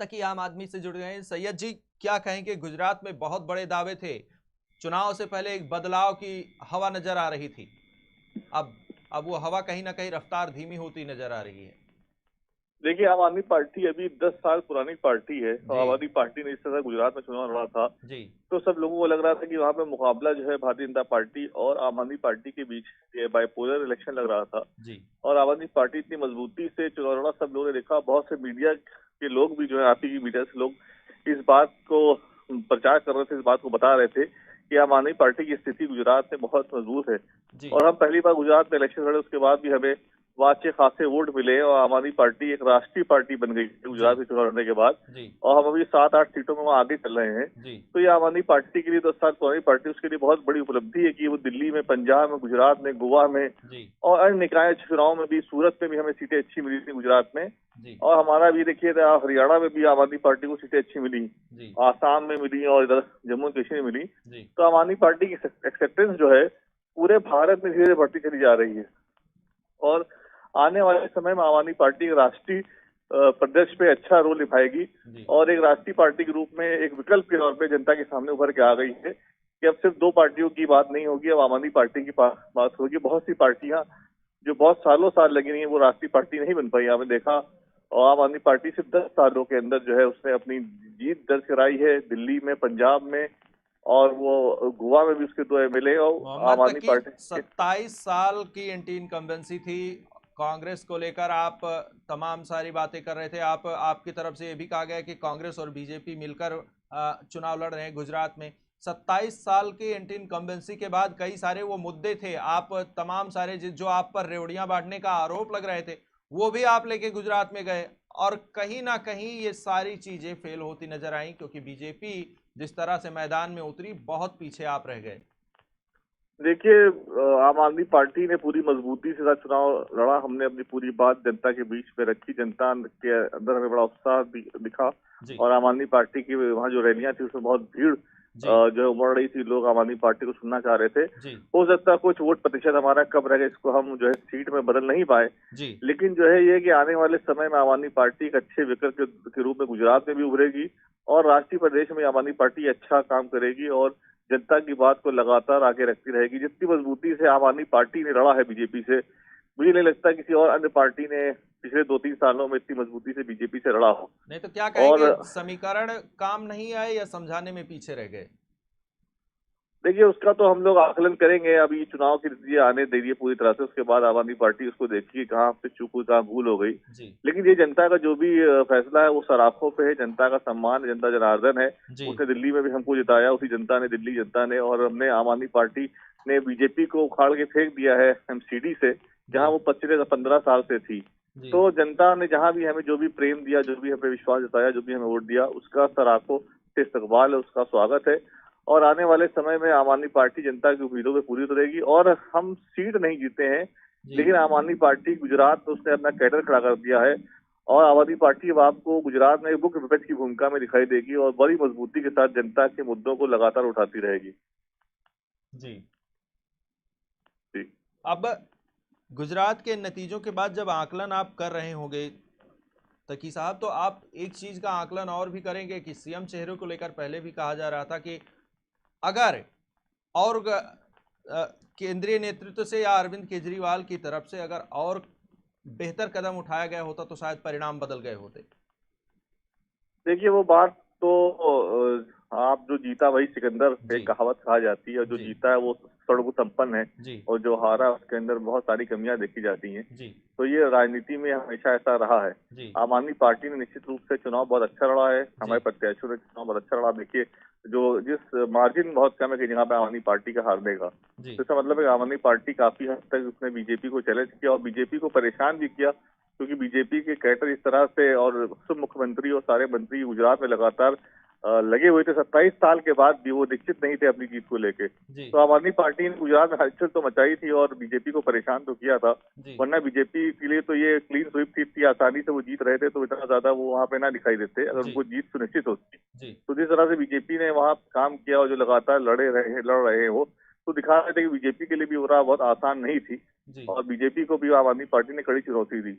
तक ही आम आदमी से जुड़ गए हैं। सैयद जी, क्या कहेंगे, गुजरात में बहुत बड़े दावे थे, चुनाव से पहले एक बदलाव की हवा नजर आ रही थी। अब अब वो हवा कहीं ना कहीं रफ्तार धीमी होती नजर आ रही है। देखिए, आम आदमी पार्टी अभी 10 साल पुरानी पार्टी है और जी। आम आदमी पार्टी ने इस तरह गुजरात में चुनाव लड़ा था। जी। तो सब लोगों को लग रहा था कि वहां पे मुकाबला जो है भारतीय जनता पार्टी और आम आदमी पार्टी के बीच ये बाइपोलर इलेक्शन लग रहा था। जी। और आम आदमी पार्टी इतनी मजबूती से चुनाव लड़ा, सब लोगों ने देखा। बहुत से मीडिया के लोग भी जो है, आप ही की मीडिया से लोग इस बात को प्रचार कर रहे थे, इस बात को बता रहे थे कि आम आदमी पार्टी की स्थिति गुजरात में बहुत मजबूत है। जी। और हम पहली बार गुजरात में इलेक्शन लड़े, उसके बाद भी हमें वहाँ अच्छे खासे वोट मिले और आम आदमी पार्टी एक राष्ट्रीय पार्टी बन गई जी। गुजरात में चुनाव लड़ने के बाद। जी। और हम अभी 7-8 सीटों में वहाँ आगे चल रहे हैं। जी। तो ये आम आदमी पार्टी के लिए 10 साल पुरानी पार्टी, उसके लिए बहुत बड़ी उपलब्धि है कि वो दिल्ली में, पंजाब में, गुजरात में, गोवा में जी। और अन्य निकाय चुनाव में भी, सूरत में भी हमें सीटें अच्छी मिली थी गुजरात में। जी। और हमारा भी देखिए, हरियाणा में भी आम आदमी पार्टी को सीटें अच्छी मिली, जी। आसाम में मिली और इधर जम्मू कश्मीर में मिली। जी। तो आम आदमी पार्टी की एक्सेप्टेंस जो है पूरे भारत में धीरे धीरे बढ़ती चली जा रही है। और आने वाले समय में आम आदमी पार्टी एक राष्ट्रीय परिदृश्य पे अच्छा रोल निभाएगी जी। और एक राष्ट्रीय पार्टी के रूप में एक विकल्प के तौर पे जनता के सामने उभर के आ गई है कि अब सिर्फ 2 पार्टियों की बात नहीं होगी, अब आम आदमी पार्टी की बात होगी। बहुत सी पार्टियां जो बहुत सालों साल लगी रही है, वो राष्ट्रीय पार्टी नहीं बन पाई, आपने देखा। और आम आदमी पार्टी सिर्फ 10 सालों के अंदर जो है उसने अपनी जीत दर्ज कराई है, दिल्ली में, पंजाब में और वो गोवा में भी उसके 2 एमएलए। और मोहम्मद आम आदमी तकी, पार्टी 27 साल की एंटी इनकम्बेंसी थी कांग्रेस को लेकर। आप तमाम सारी बातें कर रहे थे। आपकी तरफ से ये भी कहा गया कि कांग्रेस और बीजेपी मिलकर चुनाव लड़ रहे हैं गुजरात में। 27 साल की एंटी इनकम्बेंसी के बाद कई सारे वो मुद्दे थे, आप तमाम सारे जो आप पर रेवड़ियां बांटने का आरोप लग रहे थे, वो भी आप लेके गुजरात में गए और कहीं ना कहीं ये सारी चीजें फेल होती नजर आई, क्योंकि बीजेपी जिस तरह से मैदान में उतरी, बहुत पीछे आप रह गए। देखिए, आम आदमी पार्टी ने पूरी मजबूती से चुनाव लड़ा। हमने अपनी पूरी बात जनता के बीच में रखी, जनता के अंदर हमें बड़ा उत्साह दिखा। जी। और आम आदमी पार्टी की वहाँ जो रैलियां थी उसमें बहुत भीड़ जी। जो है उमड़ रही थी। लोग आम आदमी पार्टी को सुनना चाह रहे थे। जी। हो सकता है कुछ वोट प्रतिशत हमारा कम रह गया, इसको हम जो है सीट में बदल नहीं पाए। जी। लेकिन जो है ये कि आने वाले समय में आम आदमी पार्टी एक अच्छे विकल्प के रूप में गुजरात में भी उभरेगी और राष्ट्रीय प्रदेश में आम आदमी पार्टी अच्छा काम करेगी और जनता की बात को लगातार आगे रखती रहेगी। जितनी मजबूती से आम आदमी पार्टी ने लड़ा है बीजेपी से, मुझे नहीं लगता किसी और अन्य पार्टी ने पिछले 2-3 सालों में इतनी मजबूती से बीजेपी से लड़ा हो। नहीं तो क्या और कहेंगे, समीकरण काम नहीं आए या समझाने में पीछे रह गए? देखिए, उसका तो हम लोग आकलन करेंगे। अभी चुनाव की नतीजे आने दीजिए पूरी तरह से, उसके बाद आम आदमी पार्टी उसको देखिए कहाँ पे चूक हुई, कहाँ भूल हो गई। जी। लेकिन ये जनता का जो भी फैसला है वो सराखों पे है, जनता का सम्मान, जनता जनार्दन है। जी। उसने दिल्ली में भी हमको जिताया, उसी जनता ने, दिल्ली जनता ने। और हमने आम आदमी पार्टी ने बीजेपी को उखाड़ के फेंक दिया है एमसीडी से, जहाँ जी। वो पिछले 15 साल से थी। जी। तो जनता ने जहाँ भी हमें जो भी प्रेम दिया, जो भी हमें विश्वास जताया, जो भी हमें वोट दिया, उसका सराखों से इस्तकबाल है, उसका स्वागत है। और आने वाले समय में आम आदमी पार्टी जनता की उम्मीदों पे पूरी उतरेगी। और हम सीट नहीं जीते हैं, जी। लेकिन आम आदमी पार्टी गुजरात में उसने अपना कैडर खड़ा कर दिया है। और आम आदमी पार्टी अब आपको गुजरात में मुख्य विपक्ष की भूमिका में दिखाई देगी और बड़ी मजबूती के साथ जनता के मुद्दों को लगातार उठाती रहेगी। जी। जी। अब गुजरात के नतीजों के बाद जब आकलन आप कर रहे होंगे तकी साहब, तो आप एक चीज का आकलन और भी करेंगे कि सीएम चेहरे को लेकर पहले भी कहा जा रहा था कि अगर और अ, केंद्रीय नेतृत्व से या अरविंद केजरीवाल की तरफ से अगर और बेहतर कदम उठाया गया होता तो शायद परिणाम बदल गए होते। देखिए, वो बात तो आप जो जीता वही सिकंदर जी। एक कहावत कहा जाती है, और जो जी। जीता है वो सर्वसंपन्न है। जी। और जो हारा उसके अंदर बहुत सारी कमियां देखी जाती हैं। जी। तो ये राजनीति में हमेशा ऐसा रहा है। जी। आम आदमी पार्टी ने निश्चित रूप से चुनाव बहुत अच्छा लड़ा है, जी। हमारे प्रत्याशियों ने चुनाव बहुत अच्छा लड़ा। देखिए, जो जिस मार्जिन बहुत कम है कि जहाँ पे आम आदमी पार्टी का हारने का, जी। तो इसका मतलब है आम आदमी पार्टी काफी हद तक उसने बीजेपी को चैलेंज किया और बीजेपी को परेशान भी किया। क्योंकि बीजेपी के कैडर इस तरह से और सब मुख्यमंत्री और सारे मंत्री गुजरात में लगातार लगे हुए थे। 27 साल के बाद भी वो निश्चित नहीं थे अपनी जीत को लेके। जी। तो आम आदमी पार्टी ने गुजरात में हलचल तो मचाई थी और बीजेपी को परेशान तो किया था। जी। वरना बीजेपी के लिए तो ये क्लीन स्वीप थी, इतनी आसानी से वो जीत रहे थे, तो इतना ज्यादा वो वहां पे ना दिखाई देते अगर जी। उनको जीत सुनिश्चित होती। जी। तो जिस तरह से बीजेपी ने वहां काम किया और जो लगातार लड़ रहे हो, तो दिखा रहे थे कि बीजेपी के लिए भी हो रहा बहुत आसान नहीं थी। जी। और बीजेपी को भी आम आदमी पार्टी ने कड़ी चुनौती दी।